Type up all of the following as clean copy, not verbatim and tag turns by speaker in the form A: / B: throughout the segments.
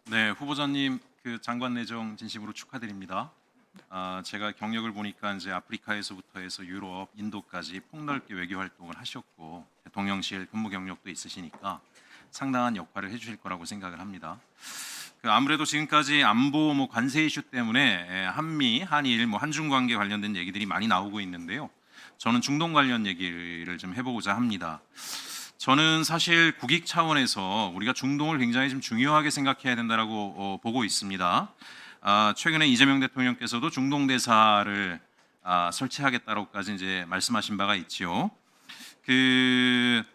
A: 네, 후보자님 장관 내정 진심으로 축하드립니다. 제가 경력을 보니까 이제 아프리카에서부터 해서 유럽, 인도까지 폭넓게 외교 활동을 하셨고 대통령실 근무 경력도 있으시니까 상당한 역할을 해주실 거라고 생각을 합니다. 아무래도 지금까지 안보 관세 이슈 때문에 한미, 한일, 한중 관계 관련된 얘기들이 많이 나오고 있는데요. 저는 중동 관련 얘기를 좀 해보고자 합니다. 저는 사실 국익 차원에서 우리가 중동을 굉장히 좀 중요하게 생각해야 된다라고 보고 있습니다. 최근에 이재명 대통령께서도 중동 대사를 설치하겠다고까지 이제 말씀하신 바가 있지요. 그런데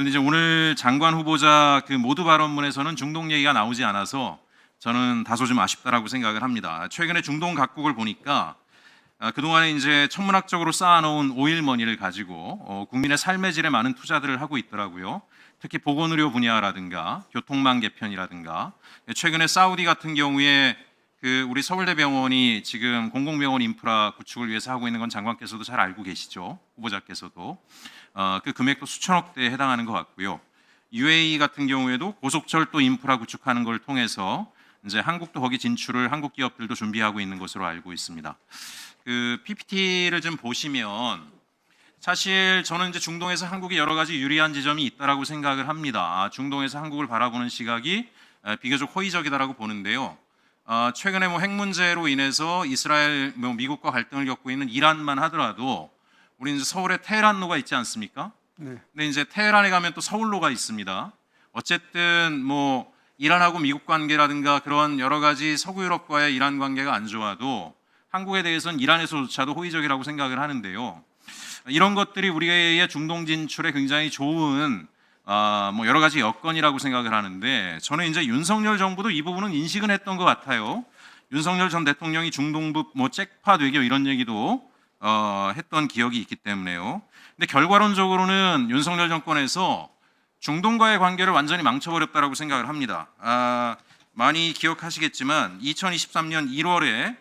A: 이제 오늘 장관 후보자 모두 발언문에서는 중동 얘기가 나오지 않아서 저는 다소 좀 아쉽다라고 생각을 합니다. 최근에 중동 각국을 보니까 그동안에 이제 천문학적으로 쌓아놓은 오일머니를 가지고 국민의 삶의 질에 많은 투자들을 하고 있더라고요. 특히 보건의료 분야라든가 교통망 개편이라든가 최근에 사우디 같은 경우에 우리 서울대병원이 지금 공공병원 인프라 구축을 위해서 하고 있는 건 장관께서도 잘 알고 계시죠. 후보자께서도 그 금액도 수천억대에 해당하는 것 같고요. UAE 같은 경우에도 고속철도 인프라 구축하는 걸 통해서 이제 한국도 거기 진출을 한국 기업들도 준비하고 있는 것으로 알고 있습니다. PPT를 좀 보시면 사실 저는 이제 중동에서 한국이 여러 가지 유리한 지점이 있다라고 생각을 합니다. 중동에서 한국을 바라보는 시각이 비교적 호의적이다라고 보는데요. 최근에 핵 문제로 인해서 이스라엘, 미국과 갈등을 겪고 있는 이란만 하더라도 우리 이제 서울에 테헤란로가 있지 않습니까? 네. 근데 이제 테헤란에 가면 또 서울로가 있습니다. 어쨌든 이란하고 미국 관계라든가 그런 여러 가지 서구 유럽과의 이란 관계가 안 좋아도 한국에 대해서는 이란에서조차도 호의적이라고 생각을 하는데요. 이런 것들이 우리의 중동 진출에 굉장히 좋은 여러 가지 여건이라고 생각을 하는데 저는 이제 윤석열 정부도 이 부분은 인식은 했던 것 같아요. 윤석열 전 대통령이 중동부 잭팟 외교 이런 얘기도 했던 기억이 있기 때문에요. 근데 결과론적으로는 윤석열 정권에서 중동과의 관계를 완전히 망쳐버렸다라고 생각을 합니다. 많이 기억하시겠지만 2023년 1월에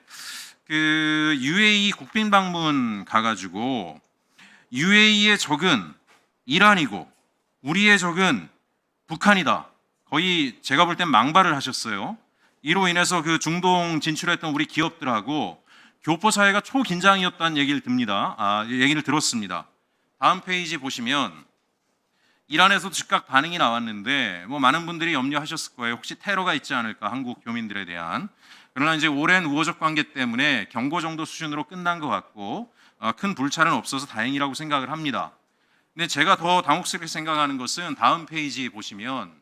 A: UAE 국빈 방문 가가지고 UAE의 적은 이란이고 우리의 적은 북한이다. 거의 제가 볼 땐 망발을 하셨어요. 이로 인해서 중동 진출했던 우리 기업들하고 교포 사회가 초긴장이었다는 얘기를 얘기를 들었습니다. 다음 페이지 보시면 이란에서도 즉각 반응이 나왔는데 많은 분들이 염려하셨을 거예요. 혹시 테러가 있지 않을까 한국 교민들에 대한. 그러나 이제 오랜 우호적 관계 때문에 경고 정도 수준으로 끝난 것 같고 큰 불찰은 없어서 다행이라고 생각을 합니다. 근데 제가 더 당혹스럽게 생각하는 것은 다음 페이지 보시면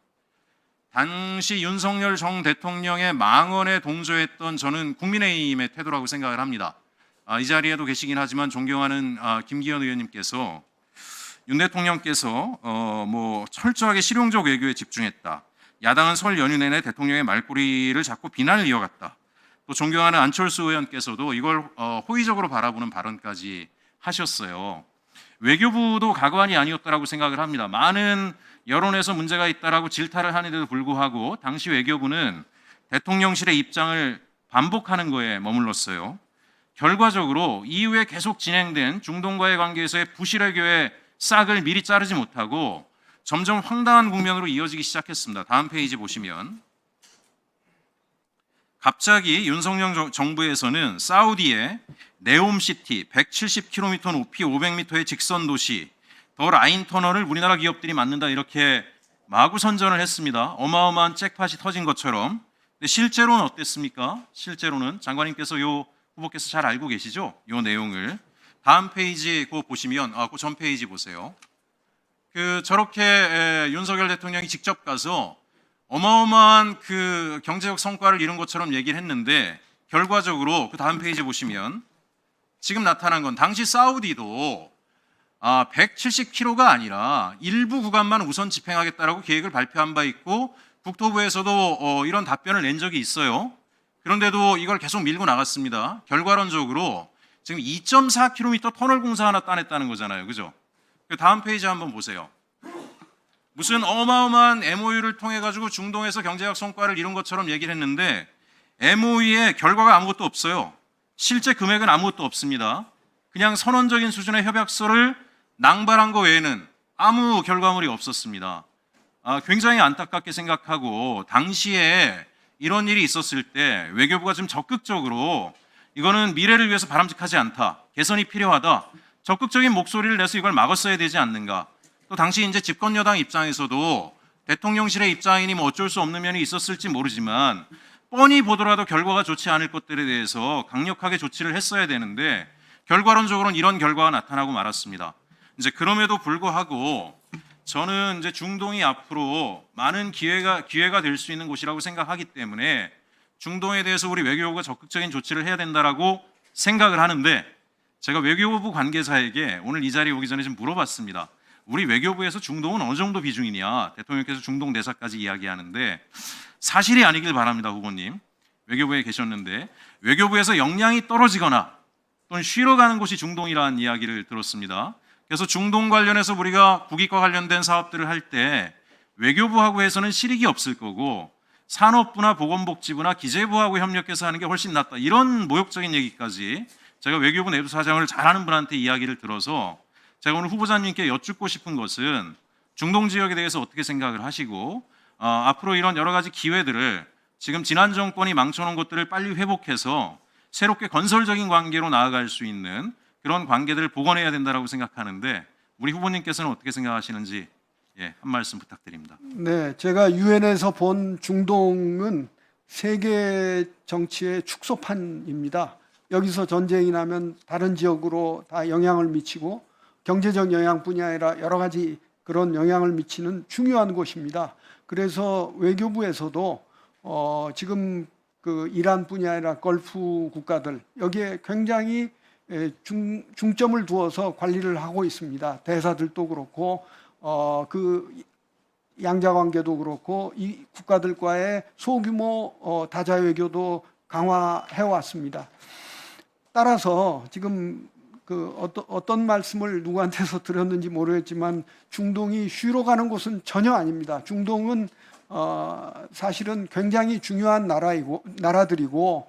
A: 당시 윤석열 전 대통령의 망언에 동조했던 저는 국민의힘의 태도라고 생각을 합니다. 이 자리에도 계시긴 하지만 존경하는 김기현 의원님께서 윤 대통령께서 철저하게 실용적 외교에 집중했다. 야당은 설 연휴 내내 대통령의 말꼬리를 잡고 비난을 이어갔다. 또 존경하는 안철수 의원께서도 이걸 호의적으로 바라보는 발언까지 하셨어요. 외교부도 가관이 아니었다라고 생각을 합니다. 많은 여론에서 문제가 있다라고 질타를 하는데도 불구하고 당시 외교부는 대통령실의 입장을 반복하는 거에 머물렀어요. 결과적으로 이후에 계속 진행된 중동과의 관계에서의 부실 외교의 싹을 미리 자르지 못하고 점점 황당한 국면으로 이어지기 시작했습니다. 다음 페이지 보시면 갑자기 윤석열 정부에서는 사우디의 네옴시티 170km 높이 500m의 직선 도시 더 라인 터널을 우리나라 기업들이 만든다 이렇게 마구 선전을 했습니다. 어마어마한 잭팟이 터진 것처럼. 근데 실제로는 어땠습니까? 실제로는 장관님께서 후보께서 잘 알고 계시죠? 이 내용을. 다음 페이지 그거 보시면 그 전 페이지 보세요. 저렇게 윤석열 대통령이 직접 가서 어마어마한 경제적 성과를 이룬 것처럼 얘기를 했는데 결과적으로 다음 페이지 보시면 지금 나타난 건 당시 사우디도 170km가 아니라 일부 구간만 우선 집행하겠다라고 계획을 발표한 바 있고 국토부에서도 이런 답변을 낸 적이 있어요. 그런데도 이걸 계속 밀고 나갔습니다. 결과론적으로 지금 2.4km 터널 공사 하나 따냈다는 거잖아요. 그죠? 다음 페이지 한번 보세요. 무슨 어마어마한 MOU를 통해 가지고 중동에서 경제적 성과를 이룬 것처럼 얘기를 했는데 MOU에 결과가 아무것도 없어요. 실제 금액은 아무것도 없습니다. 그냥 선언적인 수준의 협약서를 낭발한 거 외에는 아무 결과물이 없었습니다. 굉장히 안타깝게 생각하고 당시에 이런 일이 있었을 때 외교부가 좀 적극적으로 이거는 미래를 위해서 바람직하지 않다, 개선이 필요하다, 적극적인 목소리를 내서 이걸 막았어야 되지 않는가. 또 당시 이제 집권 여당 입장에서도 대통령실의 입장이니 뭐 어쩔 수 없는 면이 있었을지 모르지만 뻔히 보더라도 결과가 좋지 않을 것들에 대해서 강력하게 조치를 했어야 되는데 결과론적으로는 이런 결과가 나타나고 말았습니다. 이제 그럼에도 불구하고 저는 이제 중동이 앞으로 많은 기회가 될 수 있는 곳이라고 생각하기 때문에 중동에 대해서 우리 외교부가 적극적인 조치를 해야 된다라고 생각을 하는데, 제가 외교부 관계자에게 오늘 이 자리에 오기 전에 좀 물어봤습니다. 우리 외교부에서 중동은 어느 정도 비중이냐, 대통령께서 중동 대사까지 이야기하는데 사실이 아니길 바랍니다. 후보님, 외교부에 계셨는데 외교부에서 역량이 떨어지거나 또는 쉬러 가는 곳이 중동이라는 이야기를 들었습니다. 그래서 중동 관련해서 우리가 국익과 관련된 사업들을 할 때 외교부하고 해서는 실익이 없을 거고 산업부나 보건복지부나 기재부하고 협력해서 하는 게 훨씬 낫다, 이런 모욕적인 얘기까지 제가 외교부 내부 사정을 잘 아는 분한테 이야기를 들어서 제가 오늘 후보자님께 여쭙고 싶은 것은 중동 지역에 대해서 어떻게 생각을 하시고 앞으로 이런 여러 가지 기회들을 지금 지난 정권이 망쳐놓은 것들을 빨리 회복해서 새롭게 건설적인 관계로 나아갈 수 있는 그런 관계들을 복원해야 된다고 생각하는데 우리 후보님께서는 어떻게 생각하시는지 한 말씀 부탁드립니다.
B: 네, 제가 유엔에서 본 중동은 세계 정치의 축소판입니다. 여기서 전쟁이 나면 다른 지역으로 다 영향을 미치고 경제적 영향뿐이 아니라 여러 가지 그런 영향을 미치는 중요한 곳입니다. 그래서 외교부에서도 지금 그 이란뿐이 아니라 걸프 국가들 여기에 굉장히 중점을 두어서 관리를 하고 있습니다. 대사들도 그렇고 그 양자 관계도 그렇고 이 국가들과의 소규모 다자 외교도 강화해 왔습니다. 따라서 지금 그 어떤 말씀을 누구한테서 들었는지 모르겠지만 중동이 쉬러 가는 곳은 전혀 아닙니다. 중동은 사실은 굉장히 중요한 나라들이고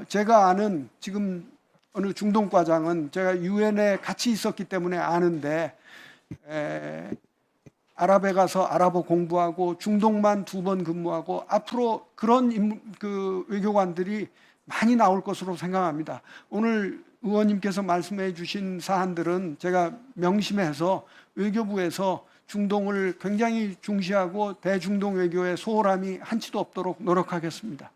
B: 제가 아는 지금 어느 중동 과장은 제가 유엔에 같이 있었기 때문에 아는데 아랍에 가서 아랍어 공부하고 중동만 2번 근무하고 앞으로 그런 그 외교관들이 많이 나올 것으로 생각합니다. 오늘 의원님께서 말씀해 주신 사안들은 제가 명심해서 외교부에서 중동을 굉장히 중시하고 대중동 외교의 소홀함이 한치도 없도록 노력하겠습니다.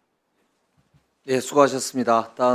C: 예, 수고하셨습니다. 다음